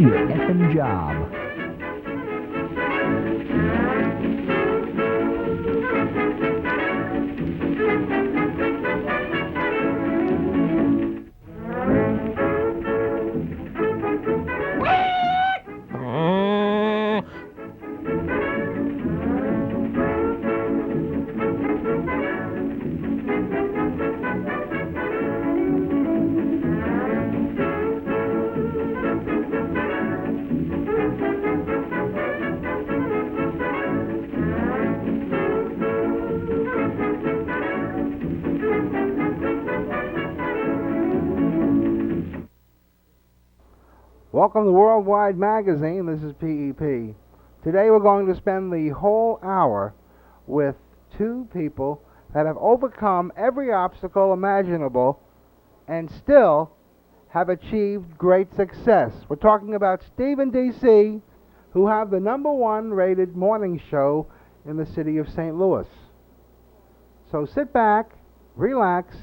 your effing job. Welcome to Worldwide Magazine. This is PEP. Today we're going to spend the whole hour with two people that have overcome every obstacle imaginable and still have achieved great success. We're talking about Steve and DC, who have the #1 rated morning show in the city of St. Louis. So sit back, relax,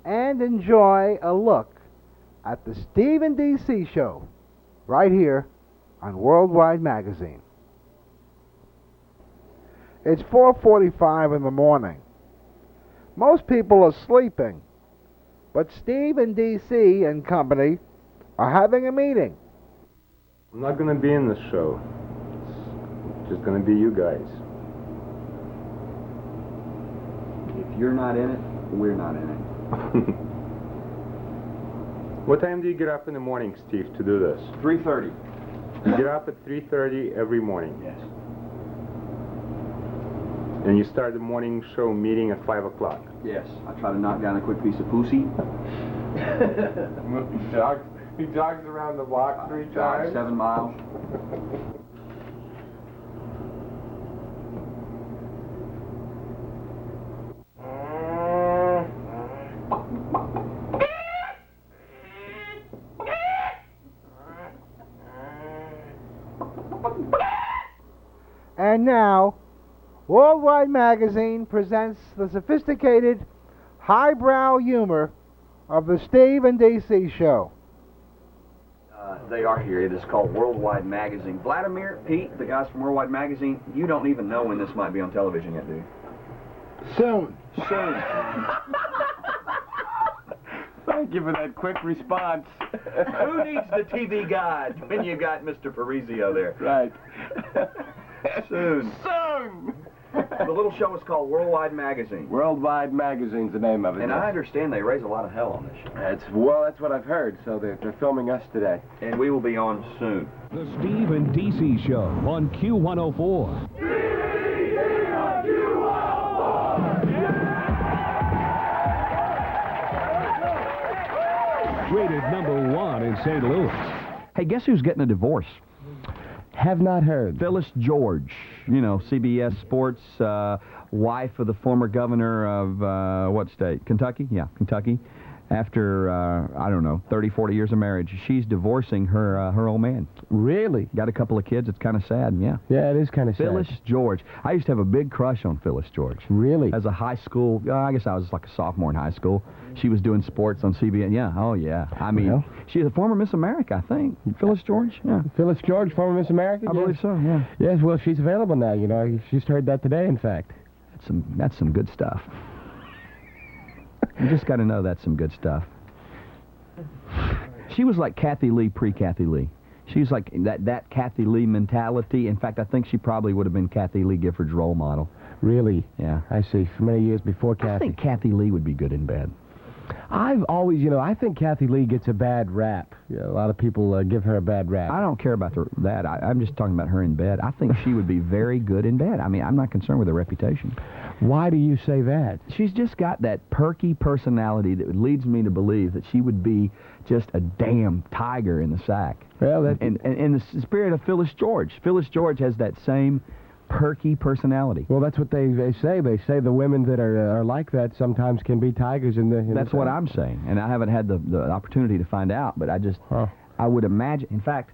and enjoy a look at the Steve and DC show right here on Worldwide Magazine. It's 4:45 in the morning. Most people are sleeping, but Steve and DC and company are having a meeting. I'm not going to be in this show. It's just going to be you guys. If you're not in it, we're not in it. What time do you get up in the morning, Steve, to do this? 3:30. You get up at 3:30 every morning. Yes. And you start the morning show meeting at 5 o'clock. Yes. I try to knock down a quick piece of pussy. He jogs around the block 3 times. 7 miles. And now, Worldwide Magazine presents the sophisticated, highbrow humor of the Steve and DC show. They are here. It is called Worldwide Magazine. Vladimir, Pete, the guys from Worldwide Magazine, you don't even know when this might be on television yet, do you? Soon. Thank you for that quick response. Who needs the TV guide when you got Mr. Parisi there? Right. Soon. The little show is called Worldwide Magazine. Worldwide Magazine's the name of it. And I understand they raise a lot of hell on this show. That's what I've heard, so they're filming us today. And we will be on soon. The Steve and DC show on Q104. Rated #1 in St. Louis. Hey, guess who's getting a divorce? Have not heard. Phyllis George, you know, CBS Sports, wife of the former governor of, what state? Kentucky? Yeah, Kentucky. After, I don't know, 30, 40 years of marriage, she's divorcing her old man. Really? Got a couple of kids. It's kind of sad, yeah. Yeah, it is kind of sad. Phyllis George. I used to have a big crush on Phyllis George. Really? As a high school, I guess I was like a sophomore in high school. She was doing sports on CBS. Yeah, oh yeah. I mean, Well. she's a former Miss America, I think. Phyllis George? Yeah. Phyllis George, former Miss America? I believe so, yeah. Yes, well, she's available now, you know. I just heard that today, in fact. That's some good stuff. You just got to know that's some good stuff. She was like Kathie Lee pre-Kathie Lee. She was like that Kathie Lee mentality. In fact, I think she probably would have been Kathie Lee Gifford's role model. Really? Yeah. I see. For many years before Kathie. I think Kathie Lee would be good in bed. I've always, I think Kathie Lee gets a bad rap. A lot of people give her a bad rap. I don't care about that. I'm just talking about her in bed. I think she would be very good in bed. I mean, I'm not concerned with her reputation. Why do you say that? She's just got that perky personality that leads me to believe that she would be just a damn tiger in the sack. Well, and in the spirit of Phyllis George. Phyllis George has that same perky personality. Well, that's what they say. They say the women that are like that sometimes can be tigers in the That's what I'm saying, and I haven't had the opportunity to find out, but I would imagine, in fact,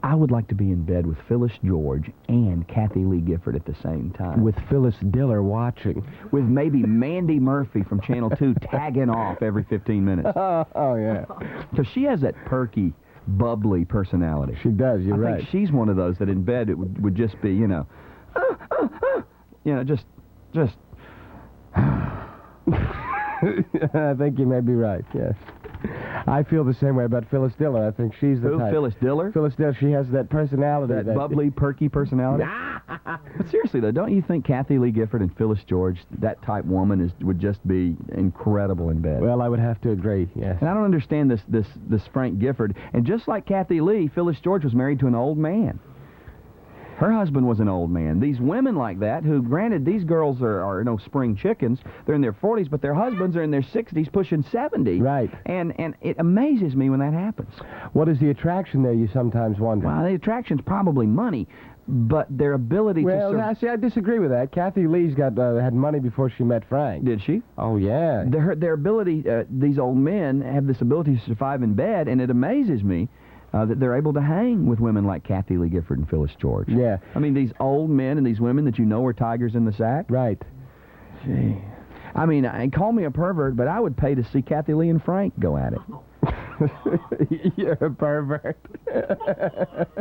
I would like to be in bed with Phyllis George and Kathie Lee Gifford at the same time. With Phyllis Diller watching. With maybe Mandy Murphy from Channel 2 tagging off every 15 minutes. Oh, yeah. Because she has that perky bubbly personality. She does, you're right. I think she's one of those that in bed it would just be, you know, just. I think you may be right, yes. I feel the same way about Phyllis Diller. I think she's the type. Phyllis Diller? Phyllis Diller, she has that personality. That bubbly, perky personality? But seriously, though, don't you think Kathie Lee Gifford and Phyllis George, that type woman, would just be incredible in bed? Well, I would have to agree, yes. And I don't understand this Frank Gifford. And just like Kathie Lee, Phyllis George was married to an old man. Her husband was an old man. These women like that, who, granted, these girls are no spring chickens. They're in their 40s, but their husbands are in their 60s, pushing 70. Right. And it amazes me when that happens. What is the attraction there, you sometimes wonder? Well, the attraction's probably money, but their ability to... Well, see, I disagree with that. Kathie Lee's got had money before she met Frank. Did she? Oh, yeah. Their ability, these old men have this ability to survive in bed, and it amazes me that they're able to hang with women like Kathie Lee Gifford and Phyllis George. Yeah. I mean, these old men and these women that you know are tigers in the sack. Right. Gee. I mean, call me a pervert, but I would pay to see Kathie Lee and Frank go at it. You're a pervert.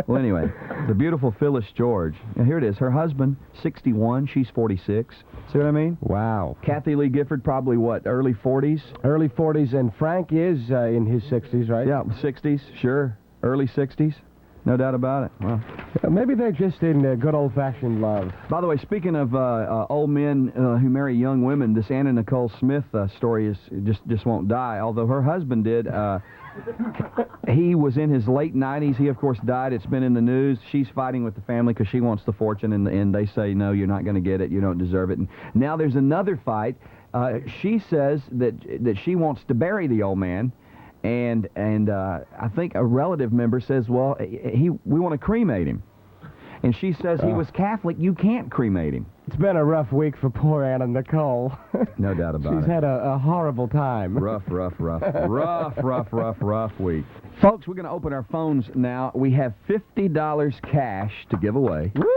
Well, anyway, the beautiful Phyllis George. And here it is. Her husband, 61. She's 46. See what I mean? Wow. Kathie Lee Gifford, probably what, early 40s? Early 40s, and Frank is in his 60s, right? Yeah, 60s, sure. Early 60s. No doubt about it. Well, maybe they're just in good old-fashioned love. By the way, speaking of old men who marry young women, this Anna Nicole Smith story is just won't die. Although her husband did. He was in his late 90s. He, of course, died. It's been in the news. She's fighting with the family because she wants the fortune, and they say, no, you're not going to get it. You don't deserve it. And now there's another fight. She says that she wants to bury the old man. And I think a relative member says, well, we want to cremate him. And she says he was Catholic. You can't cremate him. It's been a rough week for poor Anna Nicole. No doubt about it. She's had a horrible time. Rough week. Folks, we're going to open our phones now. We have $50 cash to give away. Woo!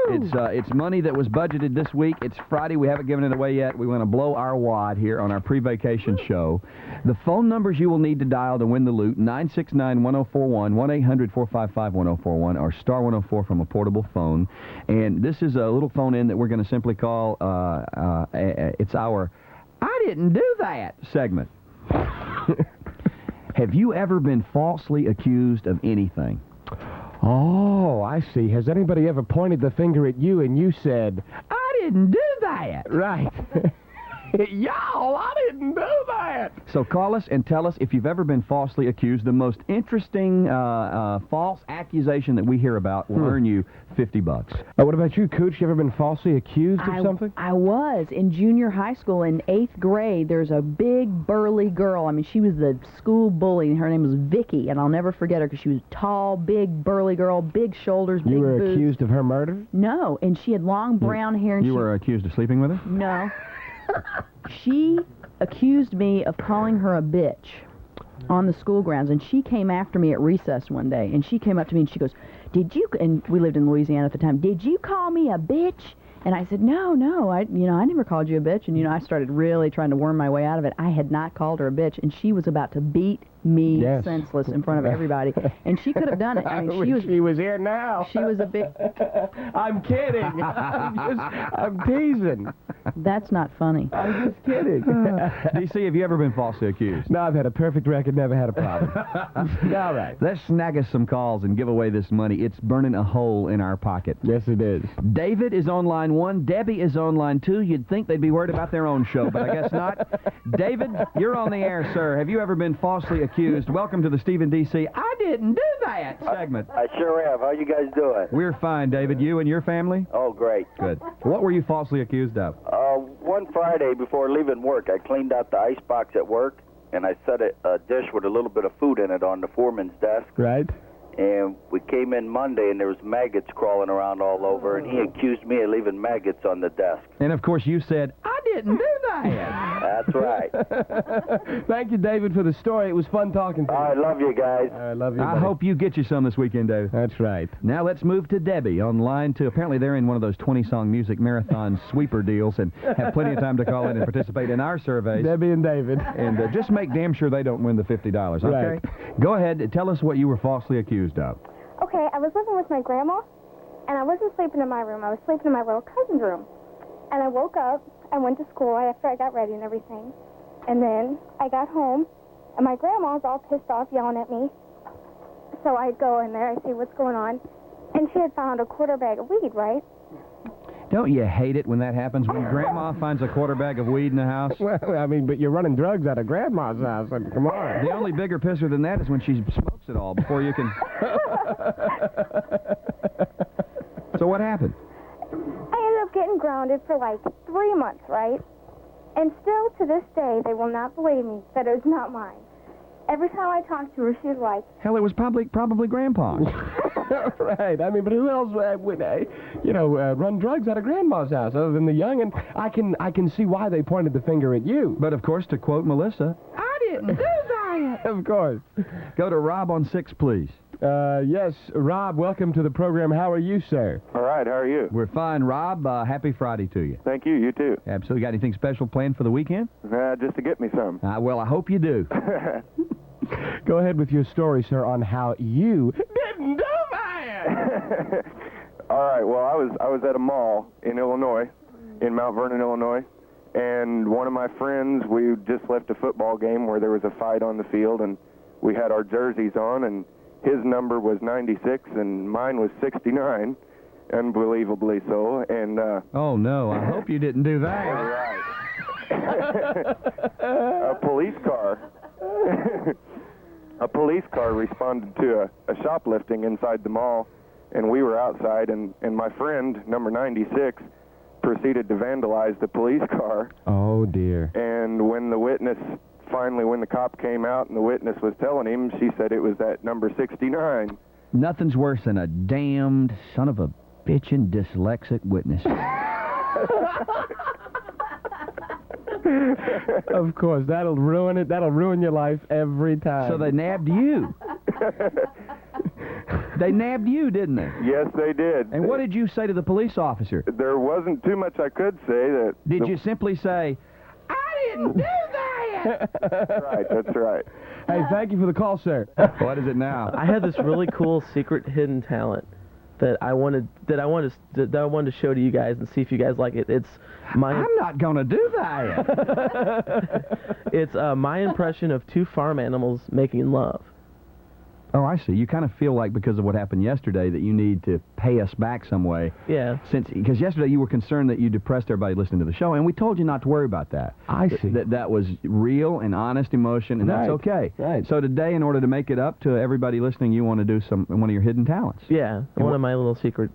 It's money that was budgeted this week. It's Friday. We haven't given it away yet. We want to blow our wad here on our pre-vacation show. The phone numbers you will need to dial to win the loot, 969-1041, 1-800-455-1041, or star 104 from a portable phone. And this is a little phone-in that we're going to simply call, it's our I Didn't Do That segment. Have you ever been falsely accused of anything? Oh, I see. Has anybody ever pointed the finger at you and you said, I didn't do that? Right. Y'all, I didn't do that. So call us and tell us if you've ever been falsely accused. The most interesting false accusation that we hear about will earn you $50. What about you, Cooch? You ever been falsely accused of something? I was. In junior high school, in 8th grade, there's a big, burly girl. I mean, she was the school bully, and her name was Vicky, and I'll never forget her because she was tall, big, burly girl, big shoulders, big boots. You were accused of her murder? No, and she had long brown hair. And you were accused of sleeping with her? No. She accused me of calling her a bitch on the school grounds, and she came after me at recess one day, and she came up to me and she goes, did you, and we lived in Louisiana at the time, did you call me a bitch? And I said, no, I never called you a bitch. And, I started really trying to worm my way out of it. I had not called her a bitch, and she was about to beat me senseless in front of everybody. And she could have done it. I mean, she was here now. She was a big... I'm kidding. I'm teasing. That's not funny. I'm just kidding. DC, have you ever been falsely accused? No, I've had a perfect record, never had a problem. All right. Let's snag us some calls and give away this money. It's burning a hole in our pocket. Yes, it is. David is on line 1. Debbie is on line 2. You'd think they'd be worried about their own show, but I guess not. David, you're on the air, sir. Have you ever been falsely accused? Welcome to the Stephen DC I Didn't Do That segment. I sure have. How you guys doing? We're fine, David. You and your family? Oh, great. Good. What were you falsely accused of? One Friday before leaving work, I cleaned out the icebox at work, and I set a dish with a little bit of food in it on the foreman's desk. Right. And we came in Monday, and there was maggots crawling around all over, and he accused me of leaving maggots on the desk. And, of course, you said, I didn't do that. That's right. Thank you, David, for the story. It was fun talking to you. I love you guys. I love you, I buddy. hope you get you some this weekend, David. That's right. Now let's move to Debbie on line 2. Apparently they're in one of those 20-song music marathon sweeper deals and have plenty of time to call in and participate in our surveys. Debbie and David. And just make damn sure they don't win the $50, okay? Right. Go ahead. Tell us what you were falsely accused of. Okay, I was living with my grandma, and I wasn't sleeping in my room. I was sleeping in my little cousin's room. And I woke up, I went to school after I got ready and everything. And then I got home, and my grandma's all pissed off yelling at me. So I go in there, I see what's going on. And she had found a quarter bag of weed, right? Don't you hate it when that happens, when Grandma finds a quarter bag of weed in the house? Well, I mean, but you're running drugs out of Grandma's house. I mean, come on. The only bigger pisser than that is when she smokes it all before you can... So what happened? I ended up getting grounded for like 3 months, right? And still to this day, they will not believe me that it was not mine. Every time I talk to her, she's like, Hell, it was probably Grandpa's. Right. I mean, but who else would, run drugs out of Grandma's house other than the young? And I can see why they pointed the finger at you. But, of course, to quote Melissa, I didn't do that. Of course. Go to Rob on 6, please. Yes, Rob, welcome to the program. How are you, sir? All right, how are you? We're fine, Rob. Happy Friday to you. Thank you, you too. Absolutely. Got anything special planned for the weekend? Just to get me some. Well, I hope you do. Go ahead with your story, sir, on how you didn't do that. All right, well, I was at a mall in Illinois, in Mount Vernon, Illinois, and one of my friends, we just left a football game where there was a fight on the field, and we had our jerseys on, and his number was 96, and mine was 69, unbelievably so, and... Oh, no, I hope you didn't do that. All right. A police car... A police car responded to a shoplifting inside the mall, and we were outside, and my friend, number 96, proceeded to vandalize the police car. Oh, dear. And when the cop came out and the witness was telling him, she said it was that number 69. Nothing's worse than a damned son of a bitchin' dyslexic witness. Of course, that'll ruin it. That'll ruin your life every time. So they nabbed you. They nabbed you, didn't they? Yes, they did. And what did you say to the police officer? There wasn't too much I could say. Did you simply say, I didn't do that? That's right. Hey, thank you for the call, sir. What is it now? I had this really cool secret hidden talent that I wanted to show to you guys and see if you guys like it. It's my... I'm not going to do that. It's my impression of two farm animals making love. Oh, I see. You kind of feel like because of what happened yesterday that you need to pay us back some way. Yeah. Because yesterday you were concerned that you depressed everybody listening to the show, and we told you not to worry about that. I see. That was real and honest emotion, and that's okay. Right. So today, in order to make it up to everybody listening, you want to do one of your hidden talents. Yeah, one of my little secrets.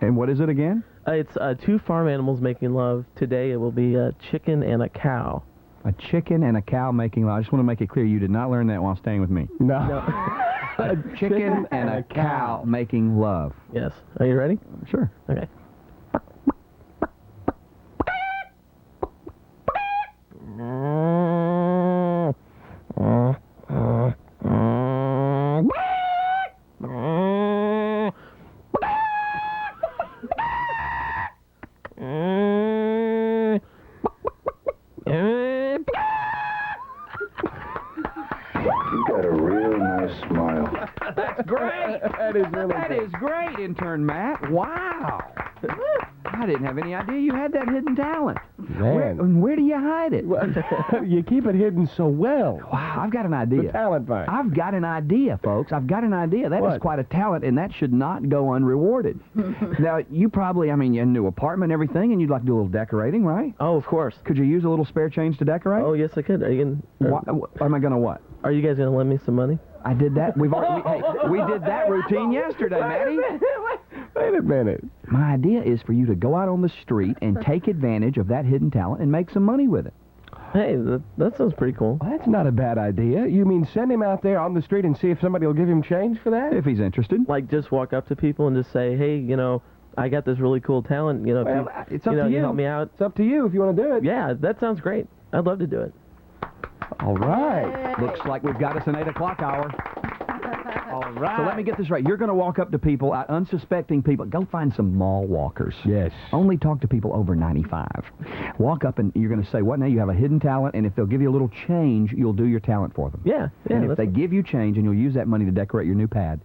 And what is it again? It's two farm animals making love. Today it will be a chicken and a cow. A chicken and a cow making love. I just want to make it clear you did not learn that while staying with me. No. A chicken and a cow making love. Yes. Are you ready? Sure. Okay. You've got a real nice smile. That's great. That is great, Intern Matt. Wow. I didn't have any idea you had that hidden talent. Man. Where do you hide it? You keep it hidden so well. Wow, I've got an idea. The talent vine. I've got an idea, folks. I've got an idea. That is quite a talent, and that should not go unrewarded. Now, you probably, you're in a new apartment and everything, and you'd like to do a little decorating, right? Oh, of course. Could you use a little spare change to decorate? Oh, yes, I could. Are you Am I going to what? Are you guys going to lend me some money? I did that. We did that routine yesterday, Matty. Wait a minute. My idea is for you to go out on the street and take advantage of that hidden talent and make some money with it. Hey, that sounds pretty cool. Well, that's not a bad idea. You mean send him out there on the street and see if somebody will give him change for that? If he's interested. Like just walk up to people and just say, hey, I got this really cool talent. You know, Well, it's up to you you. help me out. It's up to you if you want to do it. Yeah, that sounds great. I'd love to do it. All right. Looks like we've got us an 8 o'clock hour. All right. So let me get this right. You're going to walk up to people, unsuspecting people. Go find some mall walkers. Yes. Only talk to people over 95. Walk up and you're going to say, what now? You have a hidden talent, and if they'll give you a little change, you'll do your talent for them. Yeah. And if they give you change and you'll use that money to decorate your new pad,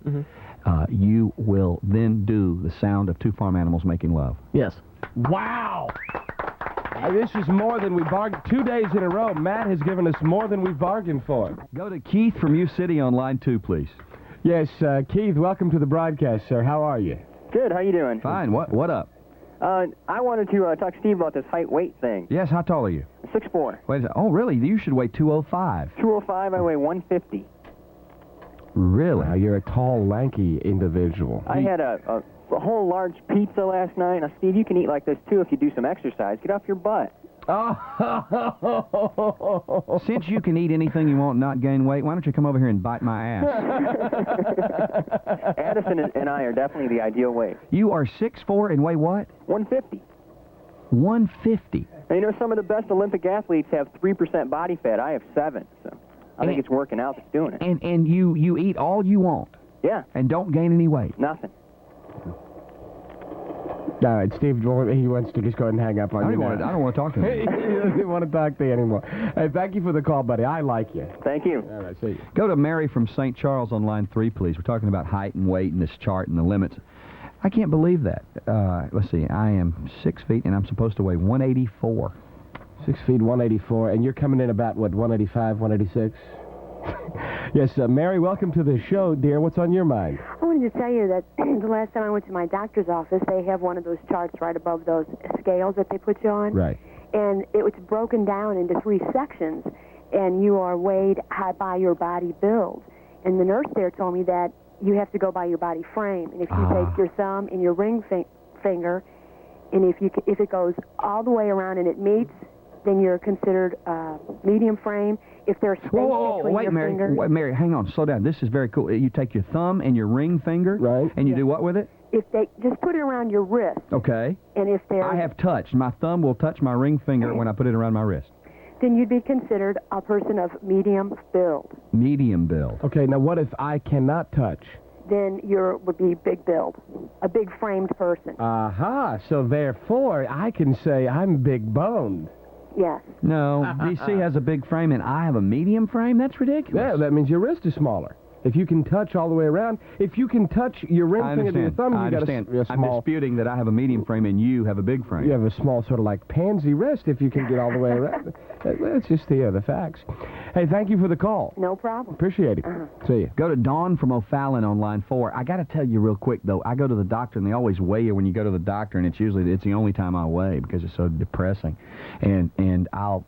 you will then do the sound of two farm animals making love. Yes. Wow. This is more than we bargained. 2 days in a row, Matt has given us more than we bargained for. Go to Keith from U City on line 2, please. Yes, Keith, welcome to the broadcast, sir. How are you? Good. How you doing? Fine. What up? I wanted to talk to Steve about this height-weight thing. Yes, how tall are you? 6'4". Wait a second. Oh, really? You should weigh 205. 205, I weigh 150. Really? Now, you're a tall, lanky individual. I had a whole large pizza last night. Now, Steve, you can eat like this, too, if you do some exercise. Get off your butt. Oh. Since you can eat anything you want and not gain weight, why don't you come over here and bite my ass? Addison and I are definitely the ideal weight. You are 6'4" and weigh what? 150. 150. Now, you know, some of the best Olympic athletes have 3% body fat. I have 7, so I think it's working out that's doing it. And you eat all you want? Yeah. And don't gain any weight? Nothing. All right, Steve, he wants to just go ahead and hang up on you. I don't want to talk to him. He doesn't want to talk to you anymore. Hey, thank you for the call, buddy. I like you. Thank you. All right, see you. Go to Mary from St. Charles on line 3, please. We're talking about height and weight and this chart and the limits. I can't believe that. Let's see. I am 6 feet, and I'm supposed to weigh 184. 6 feet, 184, and you're coming in about, what, 185, 186? Yes, Mary, welcome to the show, dear. What's on your mind? I wanted to tell you that the last time I went to my doctor's office, they have one of those charts right above those scales that they put you on. Right. And it was broken down into 3 sections, and you are weighed by your body build. And the nurse there told me that you have to go by your body frame. And if you take your thumb and your ring finger, and if it goes all the way around and it meets, then you're considered medium frame. If there's space between wait, your Mary. fingers. Wait, Mary, hang on. Slow down. This is very cool. You take your thumb and your ring finger, right? And you do what with it? If they just put it around your wrist. Okay. And if there's I have touched. My thumb will touch my ring finger when I put it around my wrist. Then you'd be considered a person of medium build. Medium build. Okay, now what if I cannot touch? Then you would be big build, a big framed person. Aha, so therefore I can say I'm big boned. Yes. No, DC has a big frame and I have a medium frame? That's ridiculous. Yeah, that means your wrist is smaller. If you can touch all the way around, if you can touch your ring finger to your thumb, you got a small... I'm disputing that I have a medium frame and you have a big frame. You have a small sort of like pansy wrist if you can get all the way around. That's just the facts. Hey, thank you for the call. No problem. Appreciate it. See you. Go to Dawn from O'Fallon on line 4. I got to tell you real quick, though, I go to the doctor, and they always weigh you when you go to the doctor, and it's the only time I weigh because it's so depressing. And I'll,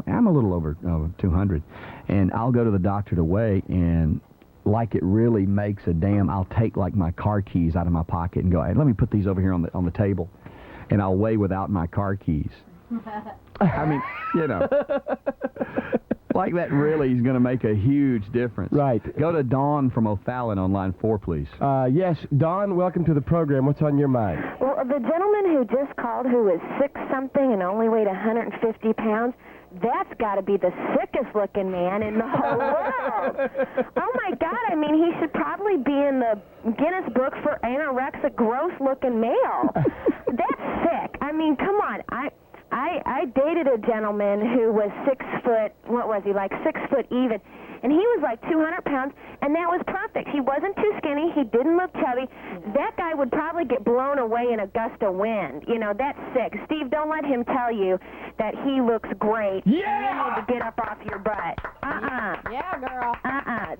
I'm a little over 200, and I'll go to the doctor to weigh, and like it really makes a damn, I'll take like my car keys out of my pocket and go, hey, let me put these over here on the table, and I'll weigh without my car keys. I mean, like that really is going to make a huge difference. Right. Go to Dawn from O'Fallon on line 4, please. Yes, Dawn, welcome to the program. What's on your mind? Well, the gentleman who just called who was 6-something and only weighed 150 pounds, that's got to be the sickest-looking man in the whole world. Oh, my God. I mean, he should probably be in the Guinness Book for anorexic, gross-looking male. That's sick. I mean, come on. I dated a gentleman who was 6 foot, what was he, like 6 foot even, and he was like 200 pounds, and that was perfect. He wasn't too skinny. He didn't look chubby. That guy would probably get blown away in a gust of wind. That's sick. Steve, don't let him tell you that he looks great. Yeah! You need to get up off your butt. Yeah, girl.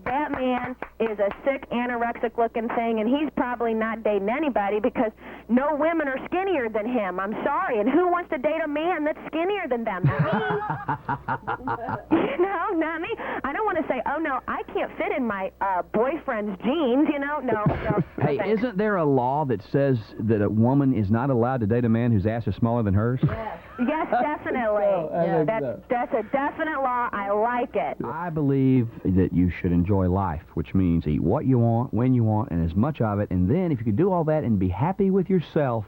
That man is a sick, anorexic-looking thing, and he's probably not dating anybody because no women are skinnier than him. I'm sorry. And who wants to date a man that's skinnier than them? Not me. Not me. I don't want to say, oh, no, I can't fit in my boyfriend's jeans, you know? No. Hey, thanks. isn't there a law that says that a woman is not allowed to date a man whose ass is smaller than hers? Yes, definitely. That's a definite law. I like it. I believe that you should enjoy life, which means eat what you want, when you want, and as much of it. And then if you could do all that and be happy with yourself,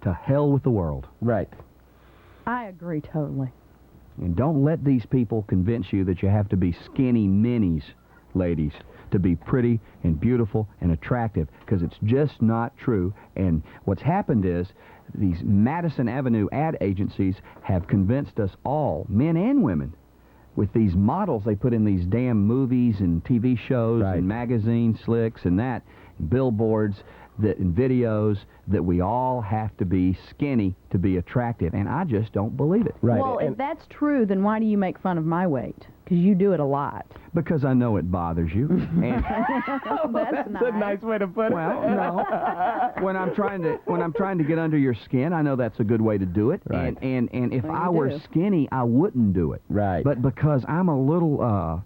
to hell with the world. Right. I agree totally. And don't let these people convince you that you have to be skinny minis, ladies, to be pretty and beautiful and attractive, because it's just not true. And what's happened is these Madison Avenue ad agencies have convinced us all, men and women, with these models they put in these damn movies and TV shows and magazine slicks and that, and billboards, that in videos, that we all have to be skinny to be attractive, and I just don't believe it. Well, if that's true, then why do you make fun of my weight? Because you do it a lot. Because I know it bothers you. And That's a nice way to put it. well, no. When I'm trying to get under your skin, I know that's a good way to do it. Right. And if Well, I you were do. skinny, I wouldn't do it. Right. But because I'm a little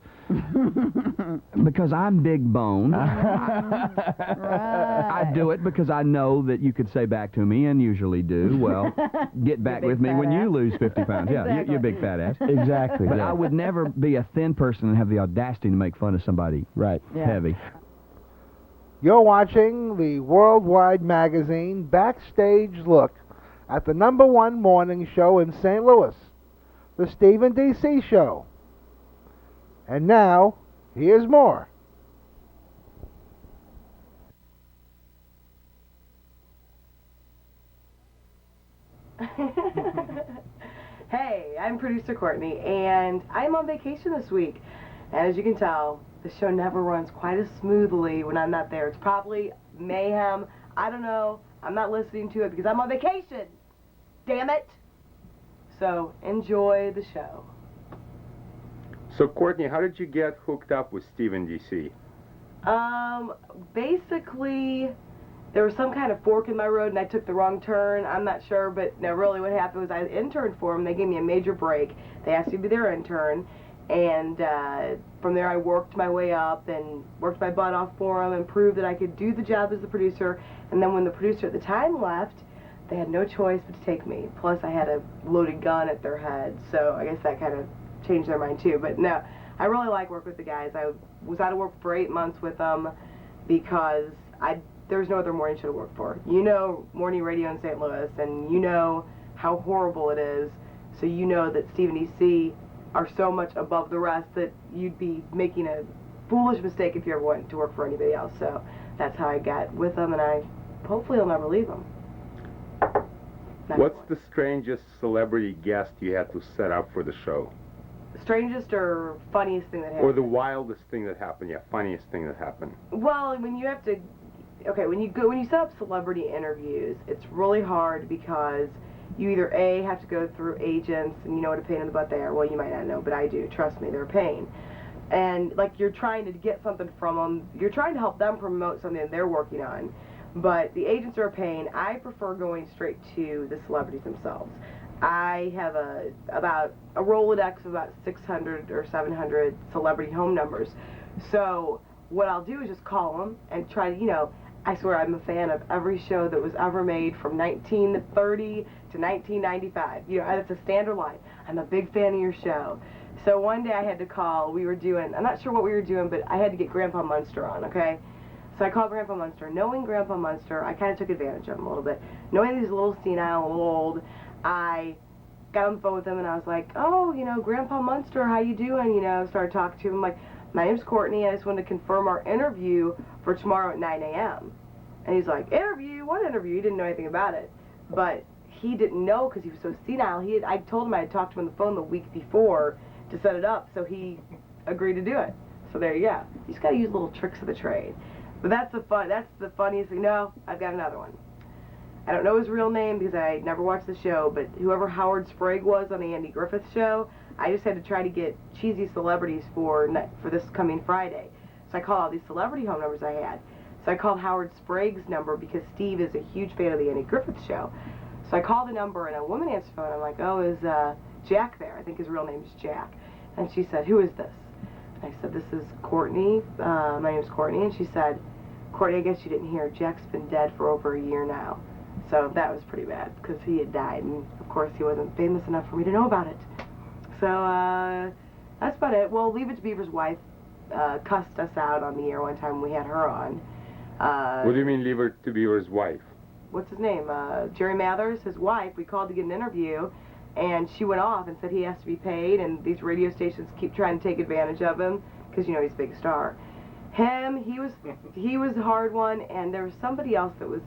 because I'm big boned, I do it because I know that you could say back to me, and usually do, well, get back big with me fat when you ass. lose 50 pounds. Yeah, Exactly. you're a big fat ass. Exactly. But yeah. I would never be a thin person and have the audacity to make fun of somebody Right. heavy. You're watching the worldwide magazine Backstage look at the #1 morning show in St. Louis, the Stephen D.C. Show. And now, here's more. Hey, I'm producer Courtney, and I'm on vacation this week. And as you can tell, the show never runs quite as smoothly when I'm not there. It's probably mayhem. I don't know. I'm not listening to it because I'm on vacation. Damn it. So enjoy the show. So, Courtney, how did you get hooked up with Stephen D.C.? Basically, there was some kind of fork in my road and I took the wrong turn. I'm not sure, but no, really what happened was I interned for them. They gave me a major break. They asked me to be their intern, and from there I worked my way up and worked my butt off for them and proved that I could do the job as the producer. And then when the producer at the time left, they had no choice but to take me. Plus, I had a loaded gun at their head, so I guess that kind of changed their mind too. But no, I really like working with the guys. I was out of work for 8 months with them because there's no other morning show to work for. You know morning radio in St. Louis, and you know how horrible it is, so you know that Stephen D.C. are so much above the rest that you'd be making a foolish mistake if you ever went to work for anybody else. So that's how I got with them, and hopefully I'll never leave them. What's the strangest celebrity guest you had to set up for the show? Strangest or funniest thing that happened? Or the wildest thing that happened? Yeah, funniest thing that happened. Well, when you have to, when you set up celebrity interviews, it's really hard because you either A, have to go through agents, and you know what a pain in the butt they are. Well, you might not know, but I do. Trust me, they're a pain. And like you're trying to get something from them, you're trying to help them promote something that they're working on. But the agents are a pain. I prefer going straight to the celebrities themselves. I have a Rolodex of about 600 or 700 celebrity home numbers. So what I'll do is just call them and try to, I swear I'm a fan of every show that was ever made from 1930 to 1995. That's a standard line. I'm a big fan of your show. So one day I had to call. I'm not sure what we were doing, but I had to get Grandpa Munster on, okay? So I called Grandpa Munster. Knowing Grandpa Munster, I kind of took advantage of him a little bit. Knowing he's a little senile, a little old, I got on the phone with him and I was like, oh, Grandpa Munster, how you doing? Started talking to him. I'm like, my name's Courtney. I just wanted to confirm our interview for tomorrow at 9 a.m. And he's like, interview? What interview? He didn't know anything about it. But he didn't know because he was so senile. I told him I had talked to him on the phone the week before to set it up, so he agreed to do it. So there you go. You just got to use little tricks of the trade. But that's the funniest thing. No, I've got another one. I don't know his real name because I never watched the show, but whoever Howard Sprague was on the Andy Griffith Show, I just had to try to get cheesy celebrities for this coming Friday. So I called all these celebrity home numbers I had. So I called Howard Sprague's number because Steve is a huge fan of the Andy Griffith Show. So I called the number and a woman answered the phone. I'm like, oh, is Jack there? I think his real name is Jack. And she said, who is this? I said, this is Courtney. My name's Courtney. And she said, Courtney, I guess you didn't hear. Jack's been dead for over a year now. So that was pretty bad because he had died. And, of course, he wasn't famous enough for me to know about it. So that's about it. Well, Leave It to Beaver's wife cussed us out on the air one time when we had her on. What do you mean Leave It to Beaver's wife? What's his name? Jerry Mathers, his wife. We called to get an interview, and she went off and said he has to be paid, and these radio stations keep trying to take advantage of him because, you know, he's a big star. Him, he was a hard one, and there was somebody else that was,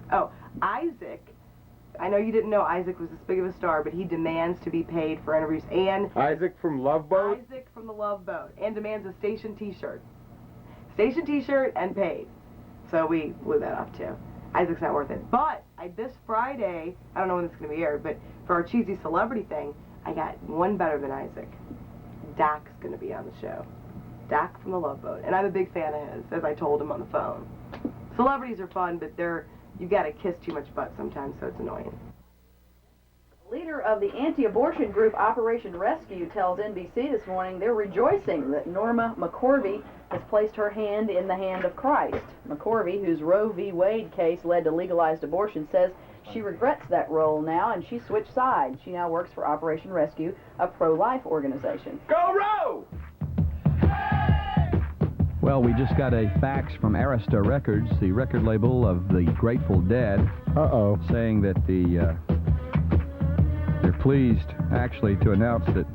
Isaac. I know you didn't know Isaac was this big of a star, but he demands to be paid for interviews. And Isaac from Love Boat? Isaac from the Love Boat, and demands a station t-shirt. Station t-shirt and paid. So we blew that off too. Isaac's not worth it. But this Friday, I don't know when this is going to be aired, but for our cheesy celebrity thing, I got one better than Isaac. Doc's going to be on the show. Doc from the Love Boat. And I'm a big fan of his, as I told him on the phone. Celebrities are fun, but you've got to kiss too much butt sometimes, so it's annoying. Leader of the anti-abortion group Operation Rescue tells NBC this morning they're rejoicing that Norma McCorvey has placed her hand in the hand of Christ. McCorvey, whose Roe v. Wade case led to legalized abortion, says she regrets that role now and she switched sides. She now works for Operation Rescue, a pro-life organization. Go Roe! Well, we just got a fax from Arista Records, the record label of the Grateful Dead, saying that they're pleased, actually, to announce that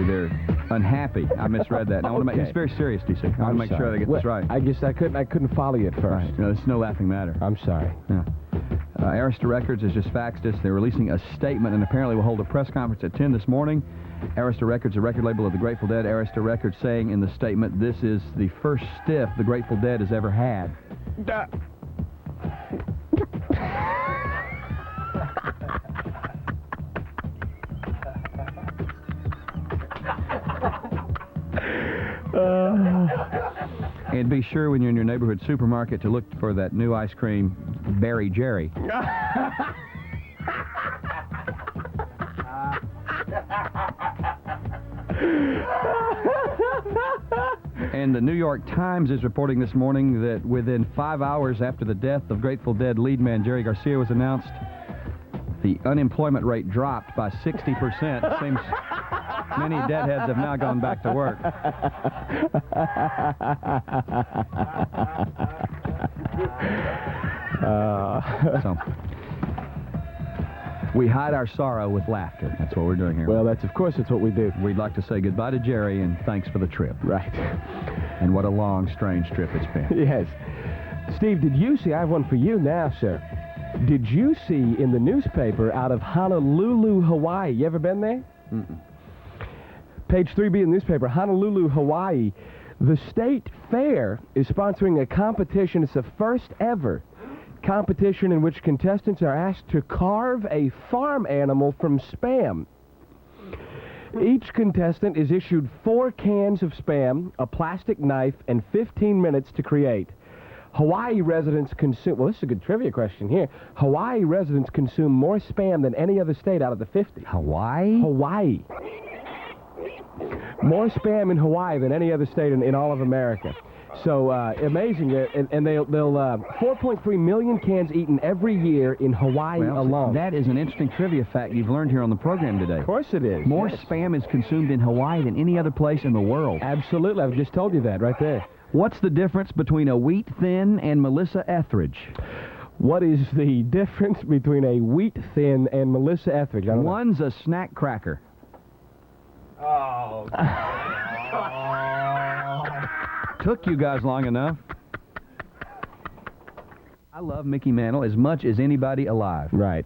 they're unhappy. I misread that. And I want to make it's very serious, DC. I want to make sure I get this right. I guess I couldn't follow you at first. Right. No, it's no laughing matter. I'm sorry. Yeah. Arista Records has just faxed us. They're releasing a statement and apparently will hold a press conference at 10 this morning. Arista Records, a record label of the Grateful Dead. Arista Records saying in the statement, this is the first stiff the Grateful Dead has ever had. And be sure when you're in your neighborhood supermarket to look for that new ice cream, Berry Jerry. And the New York Times is reporting this morning that within 5 hours after the death of Grateful Dead lead man Jerry Garcia was announced, the unemployment rate dropped by 60%. Seems many deadheads have now gone back to work. So we hide our sorrow with laughter. That's what we're doing here. Well, of course, it's what we do. We'd like to say goodbye to Jerry and thanks for the trip. Right. And what a long, strange trip it's been. Yes. Steve, did you see, I have one for you now, sir. Did you see in the newspaper out of Honolulu, Hawaii, you ever been there? Mm-mm. Page 3B in the newspaper, Honolulu, Hawaii, the state fair is sponsoring a competition. It's the first ever competition in which contestants are asked to carve a farm animal from Spam. Each contestant is issued 4 cans of Spam, a plastic knife, and 15 minutes to create. Hawaii residents consume, well, this is a good trivia question here. Hawaii residents consume more Spam than any other state out of the 50. Hawaii? Hawaii. More Spam in Hawaii than any other state in all of America. So amazing, and they'll 4.3 million cans eaten every year in Hawaii alone. That is an interesting trivia fact you've learned here on the program today. Of course it is. More Spam is consumed in Hawaii than any other place in the world. Absolutely, I've just told you that right there. What's the difference between a wheat thin and Melissa Etheridge? What is the difference between a wheat thin and Melissa Etheridge? One's a snack cracker. Oh. Took you guys long enough. I love Mickey Mantle as much as anybody alive. Right.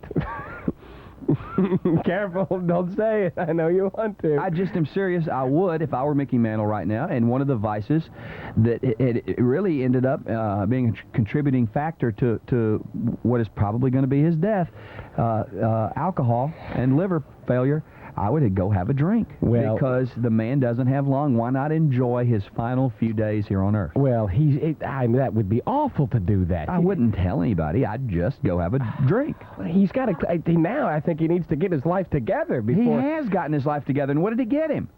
Careful, don't say it. I know you want to. I just am serious. I would if I were Mickey Mantle right now. And one of the vices that it really ended up being a contributing factor to what is probably going to be his death, alcohol and liver failure. I would go have a drink. Well, because the man doesn't have long. Why not enjoy his final few days here on Earth? Well, that would be awful to do that. I wouldn't tell anybody. I'd just go have a drink. He's got to. Now I think he needs to get his life together before. He has gotten his life together, and what did it get him?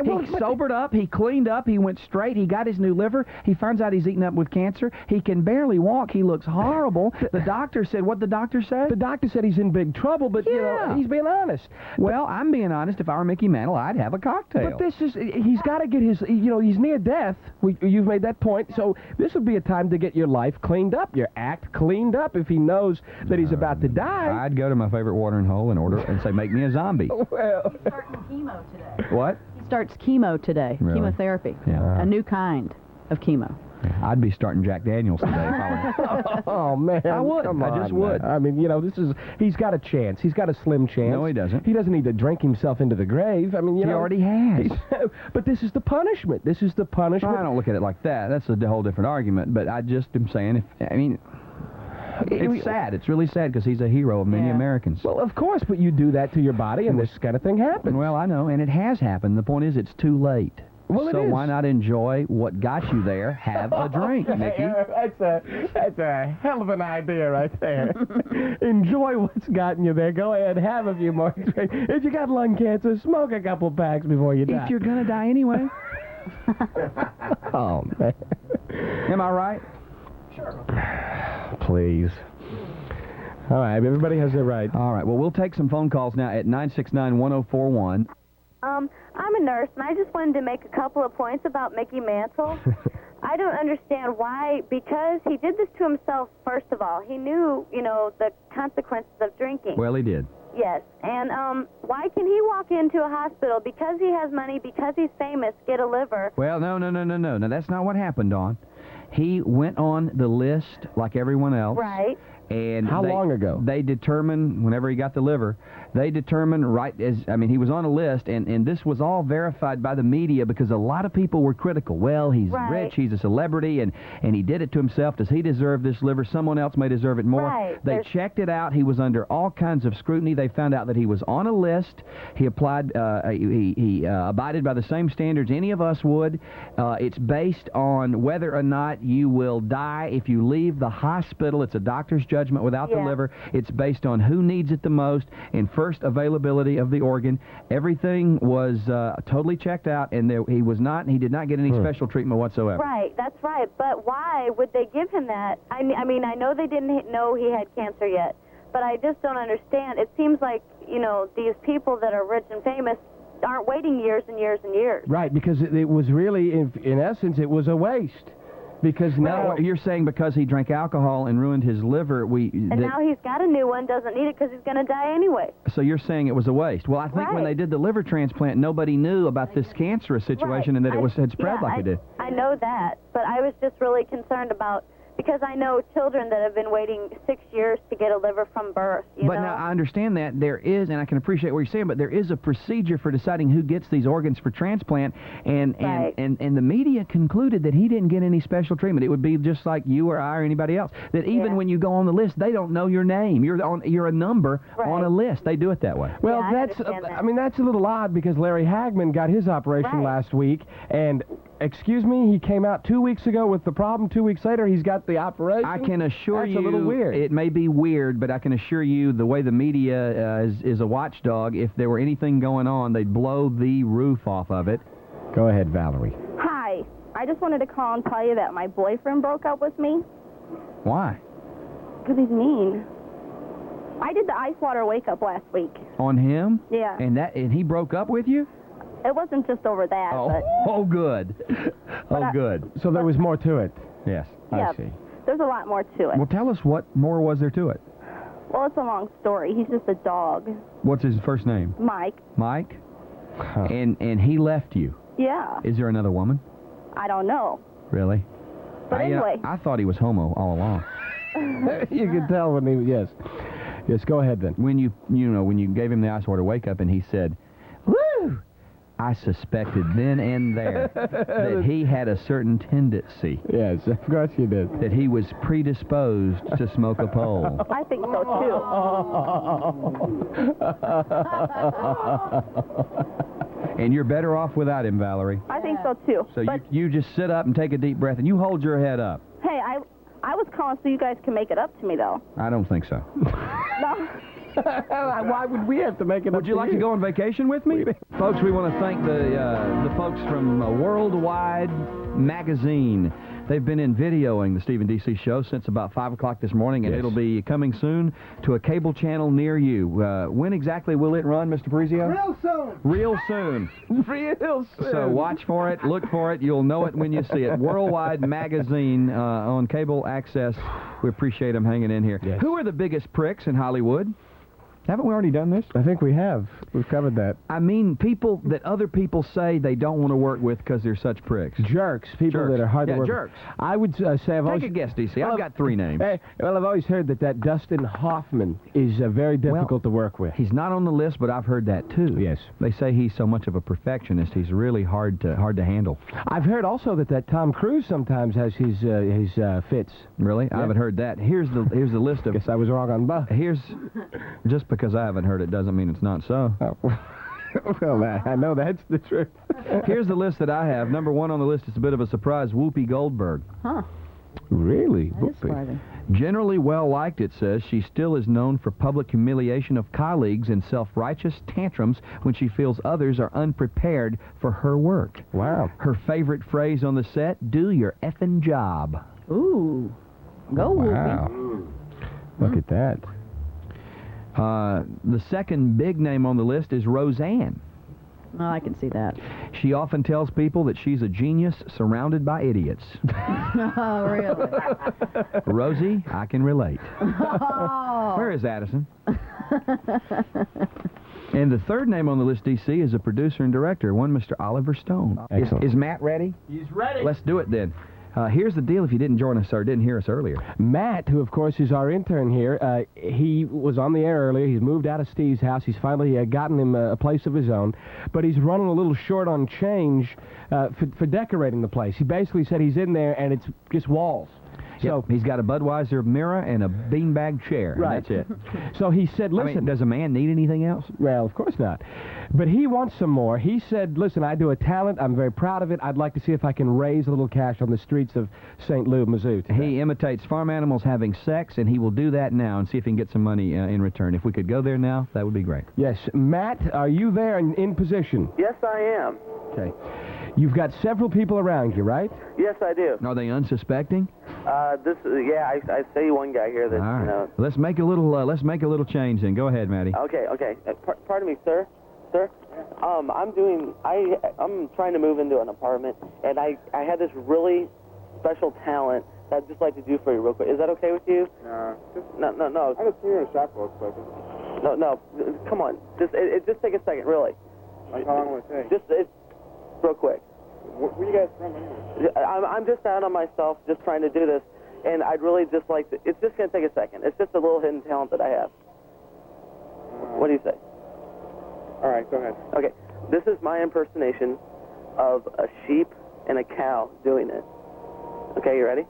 He sobered up, he cleaned up, he went straight, he got his new liver, he finds out he's eaten up with cancer, he can barely walk, he looks horrible. The doctor said, what'd the doctor say? The doctor said he's in big trouble, but, he's being honest. Well, I'm being honest. If I were Mickey Mantle, I'd have a cocktail. But he's got to get his, he's near death. You've made that point, so this would be a time to get your life cleaned up, your act cleaned up if he knows that he's about to die. I'd go to my favorite watering hole and order and say, make me a zombie. Well. He's starting chemo today. What? Starts chemo today, really? Chemotherapy, yeah. A new kind of chemo. I'd be starting Jack Daniels today if I were. Oh, man. I would. I just would. I mean, he's got a chance. He's got a slim chance. No, he doesn't. He doesn't need to drink himself into the grave. I mean, he already has. But this is the punishment. This is the punishment. I don't look at it like that. That's a whole different argument. But I just am saying, it's sad. It's really sad because he's a hero of many Americans. Well, of course, but you do that to your body, and this kind of thing happens. Well, I know, and it has happened. The point is, it's too late. Well, so why not enjoy what got you there? Have a drink, Mickey. That's a hell of an idea right there. Enjoy what's gotten you there. Go ahead, have a few more drinks. If you got lung cancer, smoke a couple packs before you die. If you're gonna die anyway. Oh, man. Am I right? Please. All right, everybody has their right. All right, well, we'll take some phone calls now at 969-1041. I'm a nurse, and I just wanted to make a couple of points about Mickey Mantle. I don't understand why, because he did this to himself, first of all. He knew, the consequences of drinking. Well, he did. Yes, and why can he walk into a hospital because he has money, because he's famous, get a liver? Well, no. Now, that's not what happened, Dawn. He went on the list like everyone else. Right. And how long ago? They determined, whenever he got the liver, they determined he was on a list, and this was all verified by the media because a lot of people were critical. Well, he's rich, he's a celebrity, and he did it to himself. Does he deserve this liver? Someone else may deserve it more. Right. They checked it out. He was under all kinds of scrutiny. They found out that he was on a list. He applied, he abided by the same standards any of us would. It's based on whether or not you will die if you leave the hospital. It's a doctor's judgment without the liver. It's based on who needs it the most and first availability of the organ. Everything was totally checked out, and he did not get any special treatment whatsoever. Right, that's right. But why would they give him that? I mean, I know they didn't know he had cancer yet, but I just don't understand. It seems like, these people that are rich and famous aren't waiting years and years and years. Right, because it was really, in essence, it was a waste. Because now you're saying because he drank alcohol and ruined his liver, now he's got a new one, doesn't need it because he's going to die anyway. So you're saying it was a waste. Well, I think when they did the liver transplant, nobody knew about this cancerous situation and that it had spread like it did. I know that, but I was just really concerned about, because I know children that have been waiting 6 years to get a liver from birth. But now I understand that there is, and I can appreciate what you're saying, but there is a procedure for deciding who gets these organs for transplant, and the media concluded that he didn't get any special treatment. It would be just like you or I or anybody else. That even when you go on the list, they don't know your name. You're a number on a list. They do it that way. Well, that's a little odd because Larry Hagman got his operation last week, and excuse me, he came out 2 weeks ago with the problem. 2 weeks later, he's got the operation. I can assure you, that's a little weird. It may be weird, but I can assure you the way the media is a watchdog, if there were anything going on, they'd blow the roof off of it. Go ahead, Valerie. Hi. I just wanted to call and tell you that my boyfriend broke up with me. Why? Because he's mean. I did the ice water wake-up last week. On him? Yeah. And he broke up with you? It wasn't just over that, but... Oh, good. Good. So there was more to it. Yes, yeah, I see. There's a lot more to it. Well, tell us what more was there to it. Well, it's a long story. He's just a dog. What's his first name? Mike. Mike? And he left you? Yeah. Is there another woman? I don't know. Really? But anyway. I thought he was homo all along. You could tell when he... Yes. Yes, go ahead then. When you gave him the ice water wake-up and he said, "Woo! I suspected then and there that he had a certain tendency. Yes, of course you did. That he was predisposed to smoke a pole. I think so too. And you're better off without him, Valerie. I think so too. So but, you just sit up and take a deep breath, and you hold your head up. Hey, I was calling so you guys can make it up to me, though. I don't think so. No. Why would we have to make it up? Would you like to go on vacation with me? Folks, we want to thank the folks from Worldwide Magazine. They've been in videoing the Stephen D.C. show since about 5 o'clock this morning, and it'll be coming soon to a cable channel near you. When exactly will it run, Mr. Parisi? Real soon. Real soon. Real soon. So watch for it, look for it. You'll know it when you see it. Worldwide Magazine on cable access. We appreciate them hanging in here. Yes. Who are the biggest pricks in Hollywood? Haven't we already done this? I think we have. We've covered that. I mean, people that other people say they don't want to work with because they're such pricks. Jerks. People that are hard to work jerks. with. I would say I've always... Take a guess, DC. I've got 3 names. Hey, well, I've always heard that Dustin Hoffman is very difficult to work with. He's not on the list, but I've heard that too. Yes. They say he's so much of a perfectionist. He's really hard to handle. I've heard also that Tom Cruise sometimes has his fits. Really? I haven't heard that. Here's the list of... Guess I was wrong on both. Here's... Just because I haven't heard it doesn't mean it's not so. Oh. Well, I know that's the truth. Here's the list that I have. Number 1 on the list is a bit of a surprise. Whoopi Goldberg. Huh. Really? That is surprising. Generally well-liked, it says, she still is known for public humiliation of colleagues and self-righteous tantrums when she feels others are unprepared for her work. Wow. Her favorite phrase on the set, do your effing job. Ooh. Go, wow. Whoopi. Look at that. The second big name on the list is Roseanne. Oh, I can see that. She often tells people that she's a genius surrounded by idiots. Oh, really? Rosie, I can relate. Oh. Where is Addison? And the third name on the list, DC, is a producer and director, one Mr. Oliver Stone. Is Matt ready? He's ready. Let's do it then. Here's the deal if you didn't join us or didn't hear us earlier. Matt, who of course is our intern here, he was on the air earlier. He's moved out of Steve's house. He's finally gotten him a place of his own, but he's running a little short on change for decorating the place. He basically said he's in there and it's just walls. So he's got a Budweiser mirror and a beanbag chair. Right. And that's it. So he said, listen. I mean, does a man need anything else? Well, of course not. But he wants some more. He said, listen, I do a talent. I'm very proud of it. I'd like to see if I can raise a little cash on the streets of St. Louis, Missouri. He imitates farm animals having sex, and he will do that now and see if he can get some money in return. If we could go there now, that would be great. Yes. Matt, are you there in position? Yes, I am. Okay. You've got several people around you, right? Yes, I do. Are they unsuspecting? I see one guy here that, All right. you know. Let's make a little change then. Go ahead, Matty. Okay. Pardon me, sir. Sir, I'm trying to move into an apartment, and I had this really special talent that I'd just like to do for you real quick. Is that okay with you? No. No. I just see you in a shop real quick. No. Come on. Just take a second, really. Like how long will it take? Just real quick. Where you guys from anyway? I'm just out on myself, just trying to do this, and I'd really just like to. It's just going to take a second. It's just a little hidden talent that I have. What do you say? All right, go ahead. Okay, this is my impersonation of a sheep and a cow doing it. Okay, you ready?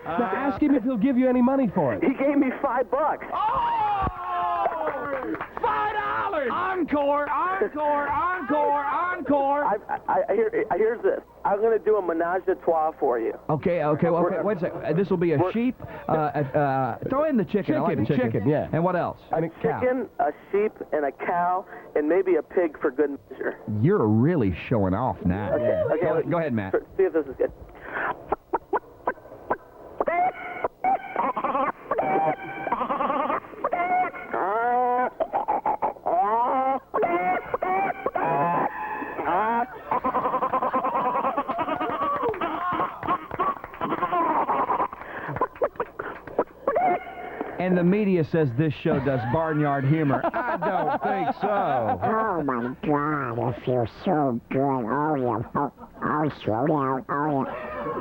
Now ask him if he'll give you any money for it. He gave me $5. $5! Encore! Here's this. I'm going to do a menage a trois for you. Okay, wait a second. This will be a sheep. Throw in the chicken. I like the chicken. Yeah. And what else? A chicken, a sheep, and a cow, and maybe a pig for good measure. You're really showing off now. Okay. Go ahead, Matt. See if this is good. And the media says this show does barnyard humor. I don't think so. Oh, my God, I feel so good. Oh, yeah. Oh, slow down. Oh, yeah.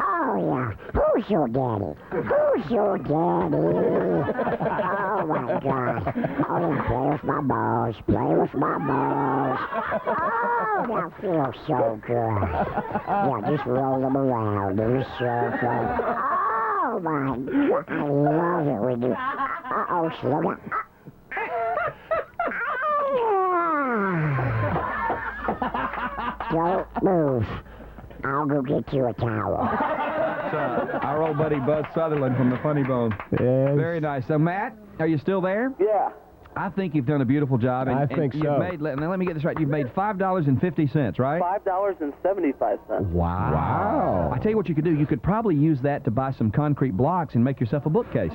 Oh, yeah. Who's your daddy? Who's your daddy? Oh, my God. Oh, yeah, play with my balls. Play with my balls. Oh, that feels so good. Yeah, just roll them around in a circle. Oh, my God. I love it when you... Uh-oh, slow down. Don't move. I'll go get you a towel. Our old buddy Bud Sutherland from the Funny Bone. Yes. Very nice. So, Matt, are you still there? Yeah. I think you've done a beautiful job. And, I think you've so. Made, now, let me get this right. You've made $5.50, right? $5.75. Wow. I tell you what you could do. You could probably use that to buy some concrete blocks and make yourself a bookcase.